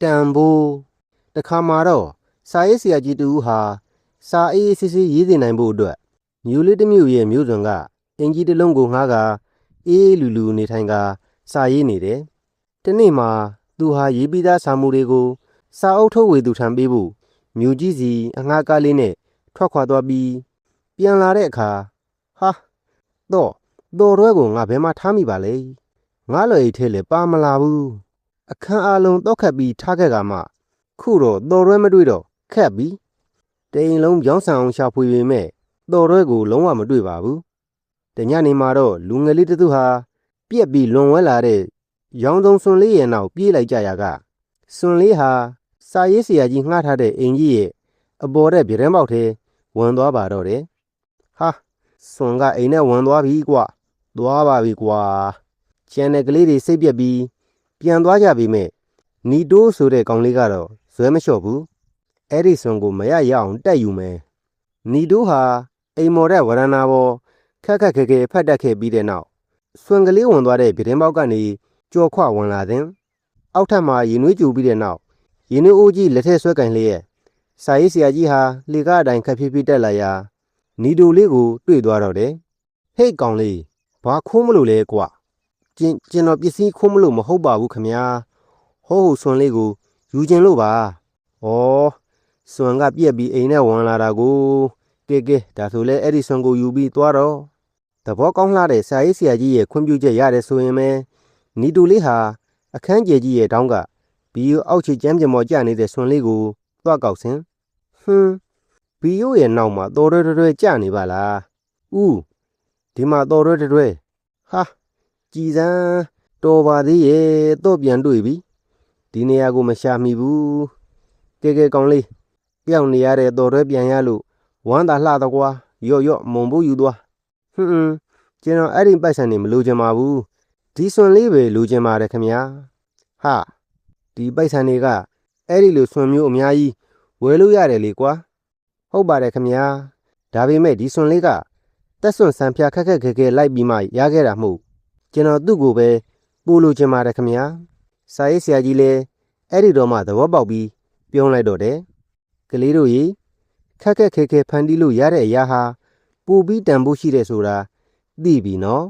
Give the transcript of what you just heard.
တန်ဖိုးတခါမှာတော့စာရေးဆရာကြီးတူဟာစာအေးစစ်စစ်ရေးတင်နိုင်ဖို့အတွက်မြို့လေးတစ်မြို့ရဲ့မြို့စွန်ကအင်ကြီးတစ်လုံးကိုငှားကအေးလူလူနေထိုင်ကစာရေးနေတယ်။ဒီနေ့မှာသူဟာရေးပြီးသားစာမှုတွေကိုစာအုပ်ထုတ်ဝေသူထံပေးဖို့မြို့ကြီးစီအငှားကားလေးနဲ့ထွက်ခွာသွားပြီးပြန်လာတဲ့အခါဟာတော်ရွဲကိုငါဘယ်မှာထားမိပါလဲငါလွယ်အိတ်ထဲလည်းပါမလာဘူးအခန်းအလုံးတော့ခတ်ပြီးထားခဲ့ကမှခုတော့တော်ရွဲမတွေ့တော့ခက်ပြီတိမ်လုံးပြောင်းဆန်အောင်ရှာဖွေပေမဲ့တော်ရွဲကိုလုံးဝမတွေ့ပါဘူးတညနေမှာတော့လူငယ်လေးတစ်သူဟာပြက်ပြီးလွန်ဝဲလာတဲ့ရောင်စုံစွန်လေးရဲ့နောက်ပြေးလိုက်ကြရကစွန်လေးဟာစာရေးဆရာကြီးငှားထားတဲ့အင်ကြီးရဲ့အပေါ်တဲ့ပြတင်းပေါက်ထဲဝင်သွားပါတော့တယ်ဟာစွန်ကအိမ်နဲ့ဝင်သွားပြီကွာသွားပါပြီကွာကျန်တဲ့ကလေးတွေစိတ်ပြက်ပြီးပြန်သွားကြပြီမဲ့နီတိုးဆိုတဲ့ကောင်လေးကတော့ဇွဲမလျှော့ဘူးအဲ့ဒီစွန်ကိုမရရအောင်တက်ယူမယ်နီတိုးဟာအိမ်မော်တဲ့ဝရဏာပေါ်ခက်ခဲဖတ်တတ်ခဲ့ပြီးတဲ့နောက်စွန်ကလေးဝင်သွားတဲ့ပြတင်းပေါက်ကနေကြော်ခွဝင်လာတဲ့အောက်ထပ်မှာရင်နွေးကြူပြီးတဲ့နောက်ရင်နွေးအိုးကြီးလက်ထက်ဆွဲကင်လေးရဲ့စာရေးဆရာကြီးဟာလေကားအတိုင်းခက်ဖြည်းဖြည်းတက်လာရာနီတိုလေးကိုတွေ့သွားတော့တယ်ဟေ့ကောင်လေးဘာခိုးမလို့လဲကွာကျွန်တော်ပစ္စည်းခိုးမလို့မဟုတ်ပါဘူးခမညာဟိုးစွန်လေးကိုယူခြင်းလို့ပါဩစွန်ကပြက်ပြီးအိမ်နဲ့ဝင်လာတာကိုကဲဒါဆိုလဲအဲ့ဒီစွန်ကိုယူပြီးသွားတော့သဘောကောင်းလှတဲ့စာရေးဆရာကြီးရဲ့ခွင့်ပြုချက်ရတယ်ဆိုရင်ပဲနီတိုလေးဟာအခန်းကျယ်ကြီးရဲ့တောင်းကဘီယိုအောက်ချီကျမ်းပြမော်ကျနေတဲ့စွန်လေးကိုသွားကောက်စင်ဘီယိုရဲ့နောက်မှာတော်တွဲကျနေပါလားဦးဒီမှာတော်တွဲဟာကြည်စမ်းတော်ပါသေးရဲ့တော့ပြန်တွေ့ပြီဒီနေရာကိုမရှာမိဘူးကဲကောင်းလေးပြောင်းနေရတဲ့တော်တွဲပြန်ရလို့ဝမ်းသာလှတော့ကွာရော့မုံဖို့ယူသွားကျွန်တော်အဲ့ဒီပိုက်ဆံနေမလိုချင်ပါဘူးဒီစွန်လေးပဲလိုချင်ပါတယ်ခင်ဗျာဟာဒီပိုက်ဆံတွေကအဲ့ဒီလိုစွန်မျိုးအများကြီးဝယ်လို့ရတယ်လေကွာဟုတ်ပါတယ်ခင်ဗျာဒါပေမဲ့ဒီစွန်လေးကတက်စွန်ဆန်ဖျားခက်ခဲလိုက်ပြီးမှရခဲ့တာမဟုတ်ကျွန်တော်သူ့ကိုပဲပို့လို့ချင်ပါတယ်ခင်ဗျာစာရေးဆရာကြီးလည်းအဲ့ဒီတော့မှသဘောပေါက်ပြီးပြုံးလိုက်တော့တယ်ကလေးတို့ရေခက်ခဲဖန်တီးလို့ရတဲ့အရာဟာပိုပြီးတန်ဖိုးရှိတယ်ဆိုတာသိပြီနော်